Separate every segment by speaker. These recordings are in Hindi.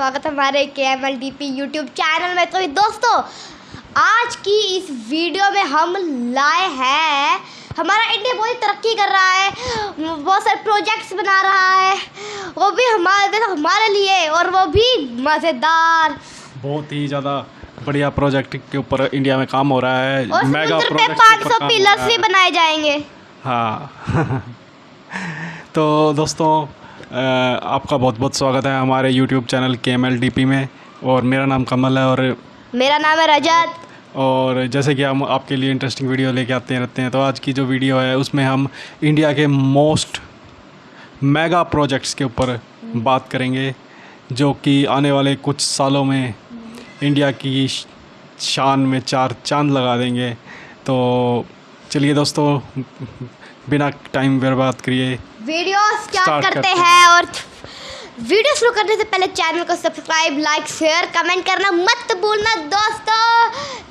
Speaker 1: स्वागत है हमारे KMLDP यूट्यूब चैनल में। तो दोस्तों, आज की इस वीडियो में हम लाए हैं, हमारा इंडिया बहुत तरक्की कर रहा है, बहुत सारे प्रोजेक्ट्स बना रहा है, वो भी हमारे लिए, और वो भी मज़ेदार,
Speaker 2: बहुत ही ज़्यादा बढ़िया प्रोजेक्ट के ऊपर इंडिया में काम हो रहा है।
Speaker 1: और
Speaker 2: मेगा
Speaker 1: समुद्र पे
Speaker 2: प्रोजेक्ट
Speaker 1: 500 पिलर्स भी बनाए जाएंगे।
Speaker 2: हाँ तो दोस्तों, आपका बहुत बहुत स्वागत है हमारे YouTube चैनल KMLDP में। और मेरा नाम कमल है और
Speaker 1: मेरा नाम है रजत।
Speaker 2: और जैसे कि हम आपके लिए इंटरेस्टिंग वीडियो लेके आते रहते हैं, तो आज की जो वीडियो है उसमें हम इंडिया के मोस्ट मेगा प्रोजेक्ट्स के ऊपर बात करेंगे, जो कि आने वाले कुछ सालों में इंडिया की शान में चार चांद लगा देंगे। तो चलिए दोस्तों, बिना टाइम बर्बाद करिए
Speaker 1: वीडियो स्टार्ट करते हैं। और वीडियो शुरू करने से पहले चैनल को सब्सक्राइब, लाइक, शेयर, कमेंट करना मत भूलना दोस्तों।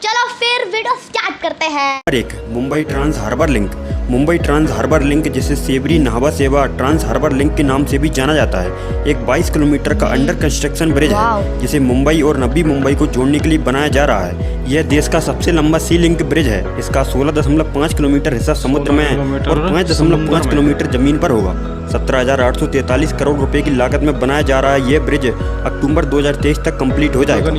Speaker 1: चलो फिर वीडियो स्टार्ट करते हैं।
Speaker 3: एक Mumbai trans harbour link, Mumbai trans harbour link जिसे सेबरी नाहवा सेवा ट्रांस हार्बर लिंक के नाम से भी जाना जाता है, एक 22 किलोमीटर का अंडर कंस्ट्रक्शन ब्रिज है जिसे मुंबई और नवी मुंबई को जोड़ने के लिए बनाया जा रहा है। यह देश का सबसे लंबा सी लिंक ब्रिज है। इसका 16.5 किलोमीटर हिस्सा समुद्र में और 5.5 किलोमीटर जमीन पर होगा। 17,843 करोड़ रुपए की लागत में बनाया जा रहा है। यह ब्रिज अक्टूबर 2023 तक कंप्लीट हो जाएगा।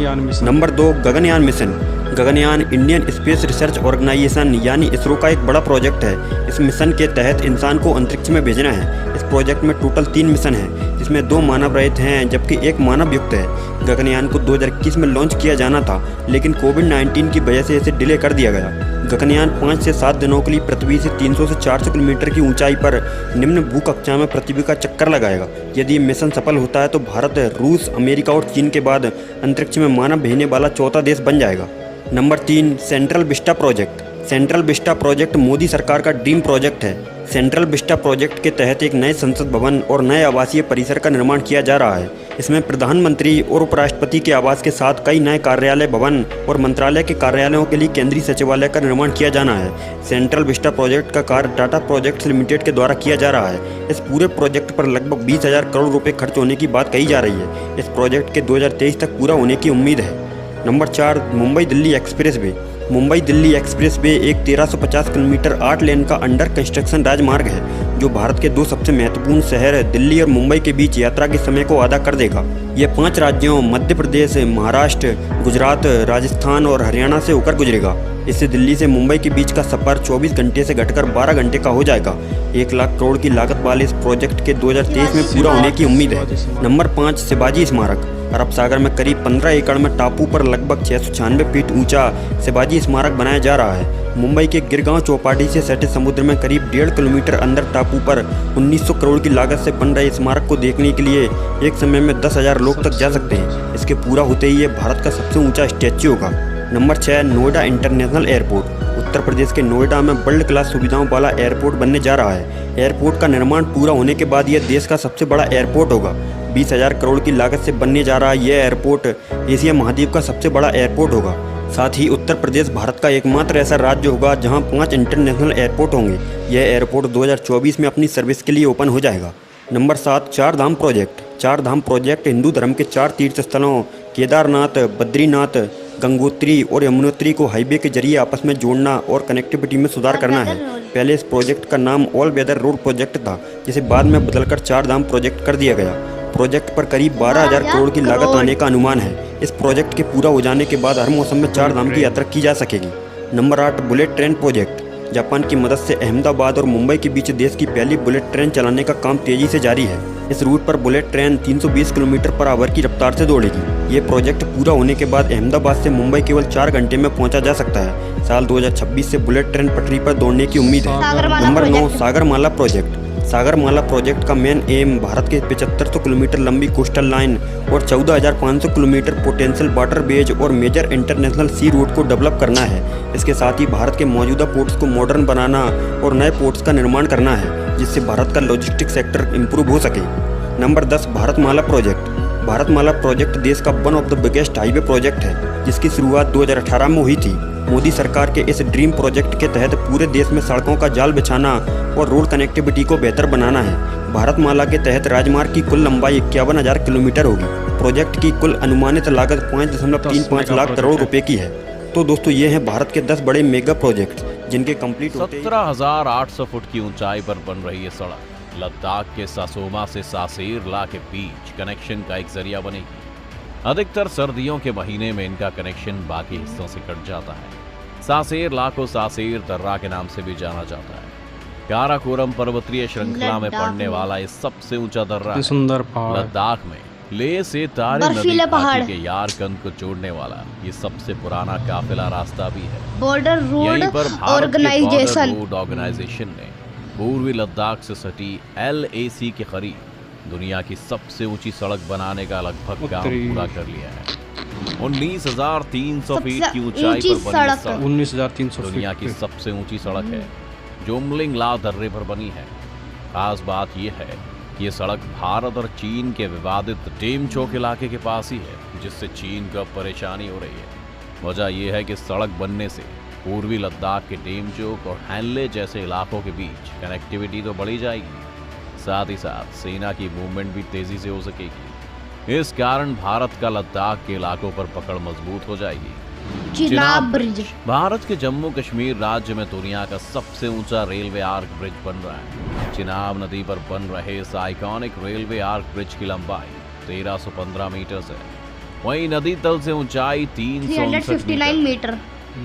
Speaker 3: Number 2, Gaganyaan mission. Gaganyaan Indian space research organisation यानी इसरो का एक बड़ा प्रोजेक्ट है। इस मिशन के तहत इंसान को अंतरिक्ष में भेजना है। इस प्रोजेक्ट में टोटल 3 मिशन हैं, जिसमें 2 मानव रहित हैं जबकि 1 मानव युक्त है। गगनयान को 2021 में लॉन्च किया जाना था, लेकिन कोविड-19 की वजह से इसे डिले कर दिया गया। गगनयान 5 से 7 दिनों के लिए पृथ्वी से 300 से 400 किलोमीटर की ऊंचाई पर निम्न भू कक्षा में पृथ्वी का चक्कर लगाएगा। यदि मिशन सफल होता है तो भारत, रूस, अमेरिका और चीन के बाद अंतरिक्ष में मानव भेजने वाला चौथा देश बन जाएगा। Number 3, central Vista project. Central Vista project Modi सरकार का ड्रीम प्रोजेक्ट है। सेंट्रल विस्टा प्रोजेक्ट के तहत एक नए संसद भवन और नए आवासीय परिसर का निर्माण किया जा रहा है। इसमें प्रधानमंत्री और उपराष्ट्रपति के आवास के साथ कई नए कार्यालय भवन और मंत्रालय के कार्यालयों के लिए केंद्रीय सचिवालय का निर्माण किया जाना है। सेंट्रल विस्टा प्रोजेक्ट का कार्य टाटा प्रोजेक्ट्स लिमिटेड के द्वारा किया जा रहा है। इस पूरे प्रोजेक्ट पर लगभग 20,000 करोड़ रुपए खर्च होने की बात कही जा रही है। इस प्रोजेक्ट के 2023 तक पूरा होने की उम्मीद है। Number 4, Mumbai Delhi express way. Mumbai Delhi express way एक 1350 किलोमीटर 8 लेन का अंडर कंस्ट्रक्शन राजमार्ग है, जो भारत के 2 सबसे महत्वपूर्ण शहर दिल्ली और मुंबई के बीच यात्रा के समय को आधा कर देगा। यह 5 राज्यों मध्य प्रदेश, महाराष्ट्र, गुजरात, राजस्थान और हरियाणा से होकर गुजरेगा। इससे दिल्ली से मुंबई के बीच का सफर 24 घंटे से घटकर 12 घंटे का हो जाएगा। 1 लाख करोड़ की लागत वाले इस प्रोजेक्ट के 2023 में पूरा होने की उम्मीद है। नंबर 5, शिवाजी स्मारक। अरब सागर में करीब 15 एकड़ में टापू पर लगभग 696 फीट ऊंचा शिवाजी स्मारक बनाया जा रहा है। मुंबई के गिरगांव चौपाटी से सटे समुद्र में करीब 1.5 किलोमीटर अंदर टापू पर 1900 करोड़ की लागत से बन रहे स्मारक को देखने के लिए एक समय में 10,000 लोग तक जा सकते हैं। इसके पूरा होते ही ये भारत का सबसे ऊंचा स्टैच्यू होगा। Number 6, Noida international airport. Uttar Pradesh के नोएडा में वर्ल्ड क्लास सुविधाओं वाला एयरपोर्ट बनने जा रहा है। एयरपोर्ट का निर्माण पूरा होने के बाद यह देश का सबसे बड़ा एयरपोर्ट होगा। 20,000 करोड़ की लागत से बनने जा रहा यह एयरपोर्ट एशिया महाद्वीप का सबसे बड़ा एयरपोर्ट होगा। साथ ही उत्तर प्रदेश भारत का एकमात्र ऐसा राज्य होगा जहां 5 इंटरनेशनल एयरपोर्ट होंगे। यह एयरपोर्ट 2024 में अपनी सर्विस के लिए ओपन हो जाएगा। नंबर 7, चार धाम प्रोजेक्ट। चार धाम प्रोजेक्ट हिंदू धर्म के 4 तीर्थ स्थलों केदारनाथ, बद्रीनाथ, गंगोत्री और यमुनोत्री को हाईवे के जरिए आपस में जोड़ना और कनेक्टिविटी में सुधार करना है। पहले इस प्रोजेक्ट का नाम ऑल वेदर रोड प्रोजेक्ट था, जिसे बाद में बदलकर चार धाम प्रोजेक्ट कर दिया गया। प्रोजेक्ट पर करीब 12,000 करोड़ की लागत आने का अनुमान है। इस प्रोजेक्ट के पूरा हो जाने के बाद हर मौसम में चार धाम की यात्रा की जा सकेगी। Number 8, bullet train project. Japan की मदद से अहमदाबाद और मुंबई के बीच देश की पहली बुलेट ट्रेन चलाने का काम तेजी से जारी है। इस रूट पर bullet train 320 kilometre per hour की रफ्तार से दौड़ेगी। ये प्रोजेक्ट पूरा होने के बाद अहमदाबाद से मुंबई केवल 4 घंटे में पहुंचा जा सकता है। साल 2026 से बुलेट ट्रेन पटरी पर दौड़ने की उम्मीद है। Number 9, Sagarmala project. Sagarmala project का मेन एम भारत के 7500 किलोमीटर लंबी कोस्टल लाइन और 14,500 किलोमीटर पोटेंशियल वाटर बेज और मेजर इंटरनेशनल सी रूट को डेवलप करना है। इसके साथ ही भारत के मौजूदा पोर्ट्स को मॉडर्न बनाना और नए पोर्ट्स का निर्माण करना है, जिससे भारत का लॉजिस्टिक सेक्टर इम्प्रूव हो सके। Number 10, Bharatmala project. Bharatmala project देश का one of the biggest highway project है, जिसकी शुरुआत 2018 में हुई थी। मोदी सरकार के इस ड्रीम प्रोजेक्ट के तहत पूरे देश में सड़कों का जाल बिछाना और रोड कनेक्टिविटी को बेहतर बनाना है। भारतमाला के तहत राजमार्ग की कुल लंबाई 51,000 किलोमीटर होगी। प्रोजेक्ट की कुल अनुमानित लागत 5.35 लाख करोड़ रुपए की है। तो दोस्तों ये हैं भारत के 10 बड़े मेगा प्रोजेक्ट जिनके कंप्लीट होते ही
Speaker 4: 17,800 फुट की ऊंचाई पर बन रही ये सड़क लद्दाख के सासोमा से सासेरला के बीच कनेक्शन का एक जरिया बनेगी। अधिकतर सर्दियों के महीने में इनका कनेक्शन बाकी हिस्सों से कट जाता है। सासेरला को सासेर दर्रा के नाम से भी जाना जाता है। काराकोरम पर्वतीय श्रृंखला में पड़ने वाला ये सबसे ऊंचा दर्रा है।
Speaker 2: सुंदर पहाड़
Speaker 4: लद्दाख में लेह से तारे नदी
Speaker 1: बर्फीले पहाड़
Speaker 4: घाटी के यारकंद को जोड़ने वाला ये सबसे पुराना काफिला रास्ता भी है।
Speaker 1: बॉर्डर रोड
Speaker 4: यहीं पर भारत के
Speaker 1: ऑर्गेनाइजेशन
Speaker 4: बॉर्डर रोड ऑर्गेनाइजेशन ने पूर्वी लद्दाख से सटी LAC के करीब दुनिया की सबसे ऊंची सड़क बनाने का लगभग काम पूरा कर लिया है। 19,300 फीट की ऊंचाई पर बनी
Speaker 1: सड़क।
Speaker 4: सड़क
Speaker 2: 19,300
Speaker 4: दुनिया की सबसे ऊंची सड़क है जो उमलिंगला दर्रे पर बनी है। खास बात यह है कि ये सड़क भारत और चीन के विवादित डेमचोक इलाके के पास ही है, जिससे चीन को अब परेशानी हो रही है। वजह यह है कि सड़क बनने से पूर्वी लद्दाख के डेमचोक और हैनले जैसे इलाकों के बीच कनेक्टिविटी तो बढ़ी जाएगी, साथ ही साथ सेना की मूवमेंट भी तेजी से हो सकेगी। इस कारण भारत का लद्दाख के इलाकों पर पकड़ मजबूत हो जाएगी।
Speaker 1: चिनाब ब्रिज
Speaker 4: भारत के जम्मू कश्मीर राज्य में दुनिया का सबसे ऊंचा रेलवे आर्क ब्रिज बन रहा है। चिनाब नदी पर बन रहे इस आइकॉनिक रेलवे आर्क ब्रिज की लंबाई 1315 मीटर है। वहीं नदी तल से ऊंचाई
Speaker 1: 359 मीटर।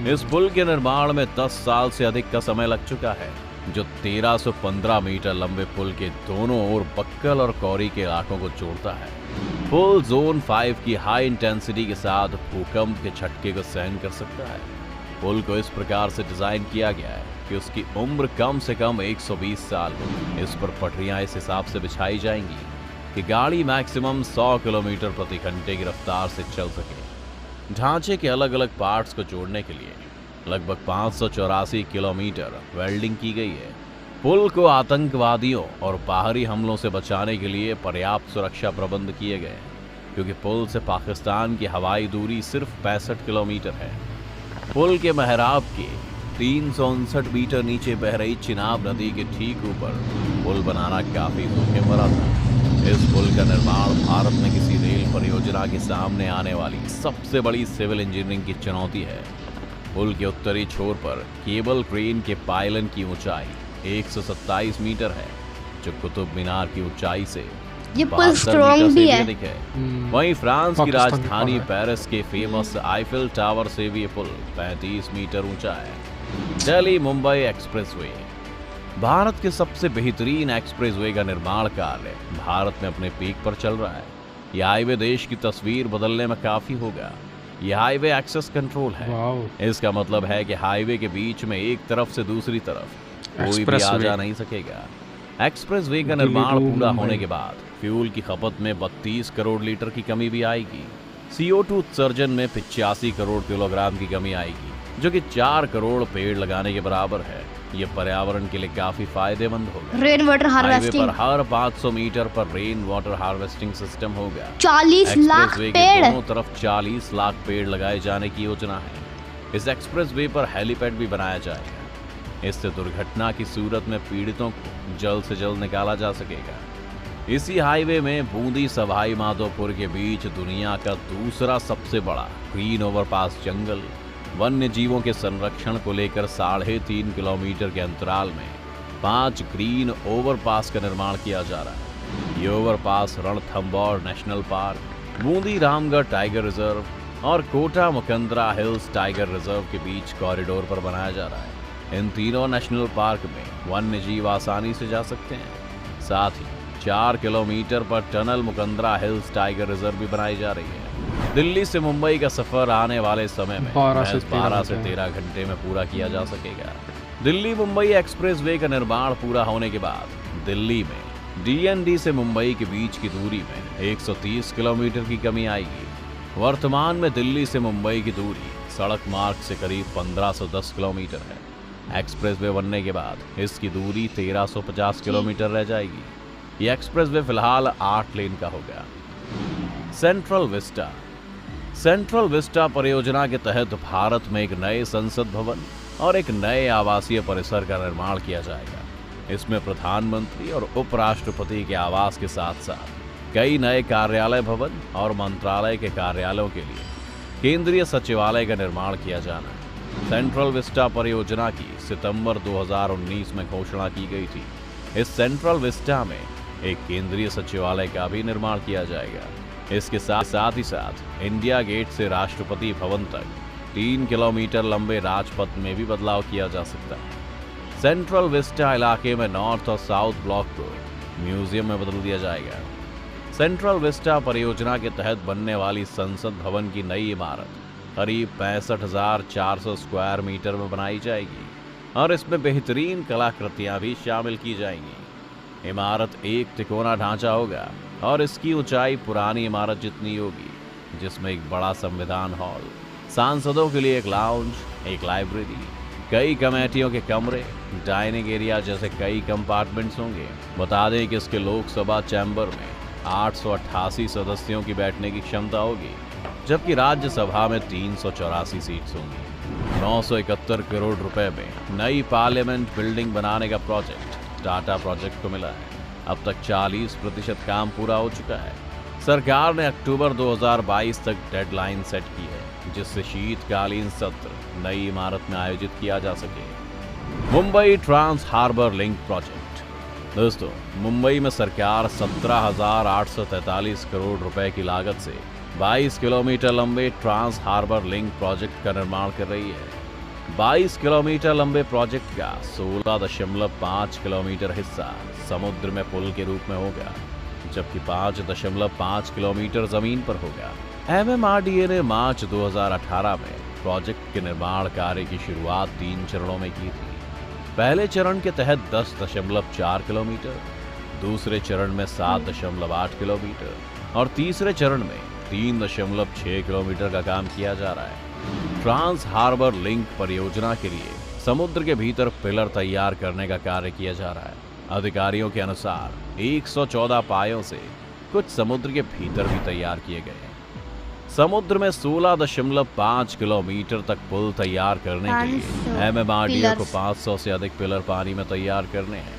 Speaker 4: इस पुल के निर्माण में 10 साल से अधिक का समय लग चुका है, जो 1315 मीटर लंबे पुल के दोनों ओर बक्कल और कौरी के इलाकों को जोड़ता है। पुल जोन 5 की हाई इंटेंसिटी के साथ भूकंप के झटके को सहन कर सकता है। पुल को इस प्रकार से डिजाइन किया गया है कि उसकी उम्र कम से कम 120 साल हो। इस पर पटरियां इस हिसाब से बिछाई जाएंगी कि गाड़ी मैक्सिमम 100 किलोमीटर प्रति घंटे की रफ्तार से चल सके। ढांचे के अलग अलग पार्ट्स को जोड़ने के लिए लगभग 584 किलोमीटर वेल्डिंग की गई है। पुल को आतंकवादियों और बाहरी हमलों से बचाने के लिए पर्याप्त सुरक्षा प्रबंध किए गए हैं, क्योंकि पुल से पाकिस्तान की हवाई दूरी सिर्फ 65 किलोमीटर है। पुल के महराब के 359 मीटर नीचे बह रही चिनाब नदी के ठीक ऊपर पुल बनाना काफी जोखिम भरा था। इस पुल का निर्माण भारत में किसी रेल परियोजना के सामने आने वाली सबसे बड़ी सिविल इंजीनियरिंग की चुनौती है। पुल के उत्तरी छोर पर केबल क्रेन के पायलन की ऊंचाई 127 मीटर है, जो कुतुब मीनार की ऊंचाई से
Speaker 1: ये पुल स्ट्रॉन्ग भी है।
Speaker 4: वहीं फ्रांस की
Speaker 2: पाकिस्तान की
Speaker 4: राजधानी
Speaker 2: पहाड़।
Speaker 4: पेरिस के फेमस आईफिल टावर से भी ये पुल 35 मीटर ऊंचा है। दिल्ली मुंबई एक्सप्रेसवे भारत के सबसे बेहतरीन एक्सप्रेसवे का निर्माण कार्य भारत में अपने पीक पर चल रहा है। यह हाईवे देश की तस्वीर बदलने में काफी होगा। यह हाईवे एक्सेस कंट्रोल है। इसका मतलब है कि हाईवे के बीच में एक तरफ से दूसरी तरफ कोई भी आ जा नहीं सकेगा। एक्सप्रेसवे का निर्माण पूरा होने के बाद फ्यूल की खपत में 32 करोड़ लीटर की कमी भी आएगी। CO2 उत्सर्जन में 85 करोड़ किलोग्राम की कमी आएगी, जो कि 4 करोड़ पेड़ लगाने के बराबर है। यह पर्यावरण के लिए काफी फायदेमंद होगा।
Speaker 1: रेन वाटर
Speaker 4: हाईवे
Speaker 1: हार्वेस्टिंग
Speaker 4: पर हर 500 मीटर पर रेन वाटर हार्वेस्टिंग सिस्टम होगा।
Speaker 1: 40 लाख
Speaker 4: एक्सप्रेसवे के
Speaker 1: पेड़।
Speaker 4: दोनों तरफ 40 लाख पेड़ लगाए जाने की योजना है। इस एक्सप्रेसवे पर हेलीपैड भी बनाया जाएगा। इससे दुर्घटना की सूरत में पीड़ितों को जल्द से जल्द निकाला जा सकेगा। इसी हाईवे में बूंदी सवाई माधोपुर के बीच दुनिया का दूसरा सबसे बड़ा ग्रीन ओवरपास जंगल वन्य जीवों के संरक्षण को लेकर 3.5 किलोमीटर के अंतराल में 5 ग्रीन ओवरपास का निर्माण किया जा रहा है। ये overpass Ranthambore national park, Bundi Ramgarh tiger reserve और Kota Mukundra hills tiger reserve के बीच कॉरिडोर पर बनाया जा रहा है। इन तीनों नेशनल पार्क में वन्य जीव आसानी से जा सकते हैं। साथ ही 4 किलोमीटर पर tunnel Mukundra hills tiger reserve भी बनाई जा रही है। दिल्ली से मुंबई का सफर आने वाले समय में 12 से 13 घंटे में पूरा किया जा सकेगा। दिल्ली मुंबई एक्सप्रेसवे का निर्माण पूरा होने के बाद दिल्ली में DND से मुंबई के बीच की दूरी में 130 किलोमीटर की कमी आएगी। वर्तमान में दिल्ली से मुंबई की दूरी सड़क मार्ग से करीब 1510 किलोमीटर है। एक्सप्रेसवे बनने के बाद इसकी दूरी 1350 किलोमीटर रह जाएगी। ये एक्सप्रेसवे फिलहाल 8 लेन का होगा। सेंट्रल विस्टा परियोजना के तहत भारत में एक नए संसद भवन और एक नए आवासीय परिसर का निर्माण किया जाएगा। इसमें प्रधानमंत्री और उपराष्ट्रपति के आवास के साथ साथ कई नए कार्यालय भवन और मंत्रालय के कार्यालयों के लिए केंद्रीय सचिवालय का निर्माण किया जाना है। सेंट्रल विस्टा परियोजना की सितंबर 2019 में घोषणा की गई थी। इस सेंट्रल विस्टा में एक केंद्रीय सचिवालय का भी निर्माण किया जाएगा। इसके साथ ही साथ इंडिया गेट से राष्ट्रपति भवन तक 3 किलोमीटर लंबे राजपथ में भी बदलाव किया जा सकता है। सेंट्रल विस्टा इलाके में नॉर्थ और साउथ ब्लॉक को म्यूजियम में बदल दिया जाएगा। सेंट्रल विस्टा परियोजना के तहत बनने वाली संसद भवन की नई इमारत करीब 65,400 स्क्वायर मीटर में बनाई जाएगी और इसमें बेहतरीन कलाकृतियां भी शामिल की जाएंगी। इमारत एक तिकोना ढांचा होगा और इसकी ऊंचाई पुरानी इमारत जितनी होगी, जिसमें एक बड़ा संविधान हॉल, सांसदों के लिए एक लाउंज, एक लाइब्रेरी, कई कमेटियों के कमरे, डाइनिंग एरिया जैसे कई कंपार्टमेंट्स होंगे। बता दें कि इसके लोकसभा चैम्बर में 888 सदस्यों की बैठने की क्षमता होगी, जबकि राज्यसभा में 384 सीट्स होंगी। 971 करोड़ रुपए में नई पार्लियामेंट बिल्डिंग बनाने का प्रोजेक्ट टाटा प्रोजेक्ट को मिला है। अब तक 40% काम पूरा हो चुका है। सरकार ने अक्टूबर 2022 तक डेडलाइन सेट की है, जिससे शीतकालीन सत्र नई इमारत में आयोजित किया जा सके। Mumbai trans harbour link project. दोस्तों, मुंबई में सरकार 17,843 करोड़ रुपए की लागत से 22 किलोमीटर लंबे ट्रांस हार्बर लिंक प्रोजेक्ट का निर्माण कर रही है। 22 किलोमीटर लंबे प्रोजेक्ट का 16.5 किलोमीटर हिस्सा समुद्र में पुल के रूप में होगा, जबकि 5.5 किलोमीटर जमीन पर होगा। MMRDA ने मार्च 2018 में प्रोजेक्ट के निर्माण कार्य की शुरुआत 3 चरणों में की थी। पहले चरण के तहत 10.4 किलोमीटर, दूसरे चरण में 7.8 किलोमीटर और तीसरे चरण में 3.6 किलोमीटर का काम किया जा रहा है। ट्रांस हार्बर लिंक परियोजना के लिए समुद्र के भीतर पिलर तैयार करने का कार्य किया जा रहा है। अधिकारियों के अनुसार 114 पायों से कुछ समुद्र के भीतर भी तैयार किए गए हैं। समुद्र में 16.5 किलोमीटर तक पुल तैयार करने के लिए MMRDA को 500 से अधिक पिलर पानी में तैयार करने हैं।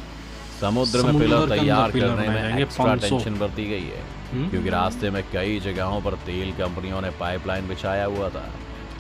Speaker 4: समुद्र में पिलर तैयार करने में एक्स्ट्रा टेंशन बरती गई है, क्योंकि रास्ते में कई जगहों पर तेल कंपनियों ने पाइपलाइन बिछाया हुआ था।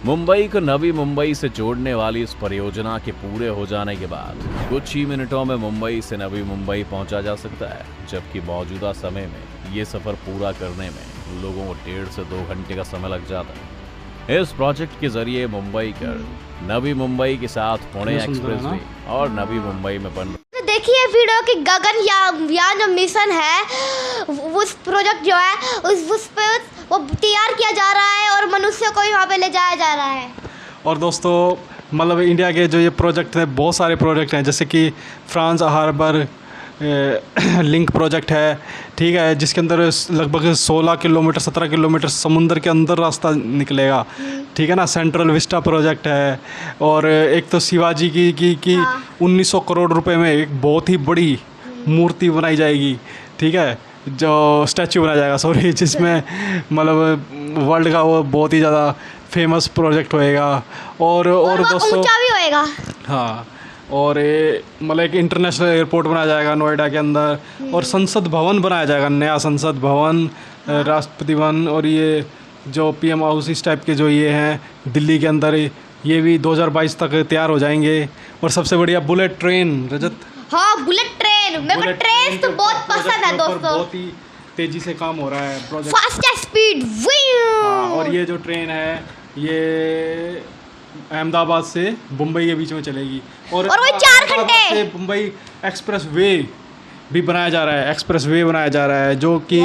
Speaker 4: मुंबई को नवी मुंबई से जोड़ने वाली इस परियोजना के पूरे हो जाने के बाद कुछ ही मिनटों में मुंबई से नवी मुंबई पहुंचा जा सकता है, जबकि मौजूदा समय में ये सफर पूरा करने में लोगों को 1.5 से 2 घंटे का समय लग जाता है। इस प्रोजेक्ट के जरिए मुंबई कर नवी मुंबई के साथ पुणे एक्सप्रेसवे और नवी मुंबई में बन
Speaker 1: देखिए वीडियो की गगनयान जो मिशन है, उस प्रोजेक्ट जो है उस पे वो तैयार किया जा रहा है और मनुष्य को भी वहाँ पे ले जाया जा रहा है।
Speaker 2: और दोस्तों, मतलब इंडिया के जो ये प्रोजेक्ट हैं, बहुत सारे प्रोजेक्ट हैं, जैसे कि फ्रांस हार्बर लिंक प्रोजेक्ट है, ठीक है, जिसके अंदर लगभग 16 किलोमीटर 17 किलोमीटर समुद्र के अंदर रास्ता निकलेगा, ठीक है ना। सेंट्रल विस्टा प्रोजेक्ट है, और एक तो शिवाजी की 1900 करोड़ रुपए में एक बहुत ही बड़ी मूर्ति बनाई जाएगी, ठीक है, जो स्टैचू बनाया जाएगा, सॉरी, जिसमें मतलब वर्ल्ड का वो बहुत ही ज़्यादा फेमस प्रोजेक्ट होएगा। और दोस्तों
Speaker 1: ऊंचा भी होएगा।
Speaker 2: हाँ, और ये मतलब एक इंटरनेशनल एयरपोर्ट बनाया जाएगा नोएडा के अंदर, और संसद भवन बनाया जाएगा, नया संसद भवन, राष्ट्रपति भवन, और ये जो PM हाउस इस टाइप के जो ये हैं दिल्ली के अंदर, ये भी 2022 तक तैयार हो जाएंगे। और सबसे बढ़िया बुलेट ट्रेन, रजत।
Speaker 1: हाँ, बुलेट ट्रेन, मेरे को ट्रेन तो बहुत पसंद है दोस्तों।
Speaker 2: बहुत ही तेजी से काम हो रहा है प्रोजेक्ट,
Speaker 1: फास्टेस्ट स्पीड।
Speaker 2: और ये जो ट्रेन है ये अहमदाबाद से मुंबई के बीच में चलेगी, और
Speaker 1: वो 4 घंटे
Speaker 2: से मुंबई एक्सप्रेस वे भी बनाया जा रहा है, एक्सप्रेस वे बनाया जा रहा है, जो कि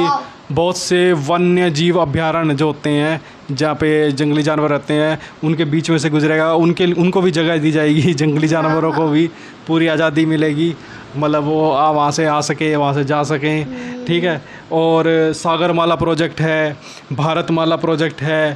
Speaker 2: बहुत से वन्य जीव अभ्यारण्य जो होते हैं, जहाँ पे जंगली जानवर रहते हैं, उनके बीच में से गुजरेगा। उनको भी जगह दी जाएगी, जंगली जानवरों को भी पूरी आज़ादी मिलेगी, मतलब वो वहाँ से आ सके, वहाँ से जा सकें, ठीक है। और सागरमाला प्रोजेक्ट है, भारतमाला प्रोजेक्ट है,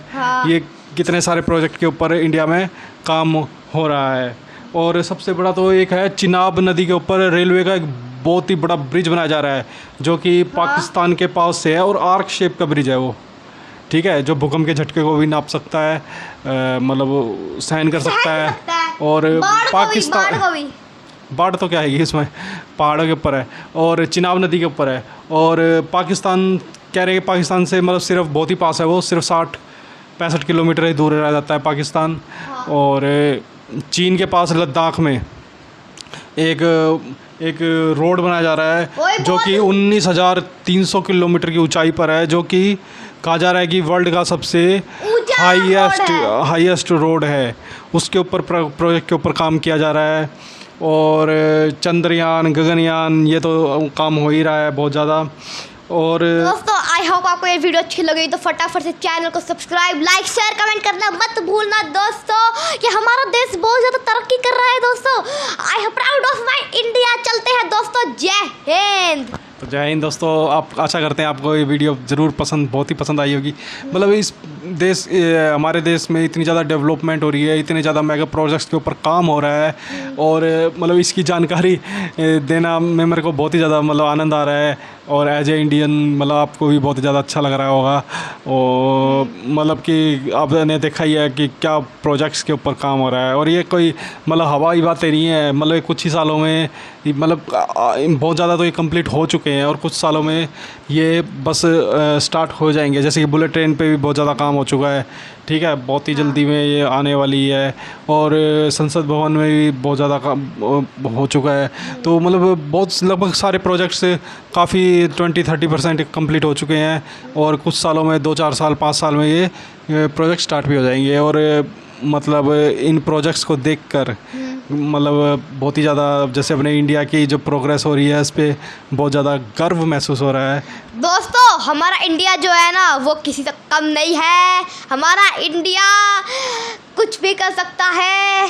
Speaker 2: ये कितने सारे प्रोजेक्ट के ऊपर इंडिया में काम हो रहा है। और सबसे बड़ा तो एक है चिनाब नदी के ऊपर रेलवे का एक बहुत ही बड़ा ब्रिज बनाया जा रहा है, जो कि पाकिस्तान के पास से है, और आर्क शेप का ब्रिज है वो, ठीक है, जो भूकंप के झटके को भी नाप सकता है, मतलब सहन कर सकता है। और बाढ़ तो क्या है इसमें, पहाड़ों के ऊपर है और चिनाब नदी के ऊपर है। और पाकिस्तान कह रहे हैं कि पाकिस्तान से मतलब सिर्फ बहुत ही पास है, वो सिर्फ 60-65 किलोमीटर ही दूर रह जाता है पाकिस्तान। और चीन के पास लद्दाख में एक रोड बनाया जा रहा है जो कि 19,300 किलोमीटर की ऊंचाई पर है, जो कि कहा जा रहा है कि वर्ल्ड का सबसे हाईएस्ट रोड है। उसके ऊपर प्रोजेक्ट के ऊपर काम किया जा रहा है। और चंद्रयान, गगनयान, ये तो काम हो ही रहा है बहुत ज़्यादा। और
Speaker 1: दोस्तों आई होप आपको ये वीडियो अच्छी लगी तो फटाफट से चैनल को सब्सक्राइब, लाइक, शेयर, कमेंट करना मत भूलना दोस्तों। कि हमारा देश बहुत ज़्यादा तरक्की कर रहा है दोस्तों। I am proud of my India. चलते हैं दोस्तों, जय हिंद।
Speaker 2: तो जय हिंद दोस्तों। आप आशा करते हैं आपको ये वीडियो ज़रूर बहुत ही पसंद आई होगी। मतलब इस हमारे देश में इतनी ज़्यादा डेवलपमेंट हो रही है, इतने ज़्यादा मेगा प्रोजेक्ट्स के ऊपर काम हो रहा है और मतलब इसकी जानकारी देना में मेरे को बहुत ही ज़्यादा मतलब आनंद आ रहा है। और एज ए इंडियन मतलब आपको भी बहुत ज़्यादा अच्छा लग रहा होगा। और मतलब कि आपने देखा ही है कि क्या प्रोजेक्ट्स के ऊपर काम हो रहा है। और ये कोई मतलब हवाई बातें नहीं है, मतलब कुछ ही सालों में मतलब बहुत ज़्यादा तो ये कंप्लीट हो चुके हैं और कुछ सालों में ये बस स्टार्ट हो जाएंगे। जैसे कि बुलेट ट्रेन पे भी बहुत ज़्यादा काम हो चुका है, ठीक है, बहुत ही जल्दी में ये आने वाली है। और संसद भवन में भी बहुत ज़्यादा काम हो चुका है। तो मतलब बहुत लगभग सारे प्रोजेक्ट्स काफ़ी 20-30% कंप्लीट हो चुके हैं और कुछ सालों में 2-4 साल 5 साल में ये प्रोजेक्ट स्टार्ट भी हो जाएंगे। और मतलब इन प्रोजेक्ट्स को देखकर मतलब बहुत ही ज़्यादा जैसे अपने इंडिया की जो प्रोग्रेस हो रही है इस पर बहुत ज़्यादा गर्व महसूस हो रहा है।
Speaker 1: दोस्तों हमारा इंडिया जो है ना वो किसी से कम नहीं है। हमारा इंडिया कुछ भी कर सकता है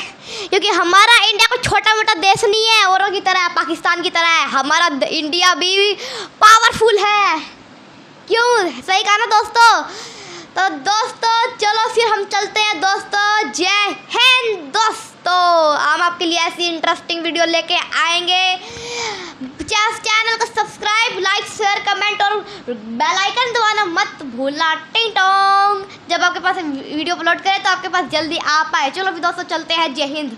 Speaker 1: क्योंकि हमारा इंडिया कोई छोटा मोटा देश नहीं है औरों की तरह, पाकिस्तान की तरह है। हमारा इंडिया भी पावरफुल है। क्यों, सही कहा ना दोस्तों। तो दोस्तों चलो फिर हम चलते हैं दोस्तों। जय हिंद दोस्तों। हम आपके लिए ऐसी इंटरेस्टिंग वीडियो लेके आएंगे। चैनल को सब्सक्राइब, लाइक, शेयर, कमेंट और बेल आइकन दबाना मत भूलना। टिंग टोंग, जब आपके पास वीडियो अपलोड करें तो आपके पास जल्दी आ पाए। चलो फिर दोस्तों चलते हैं। जय हिंद।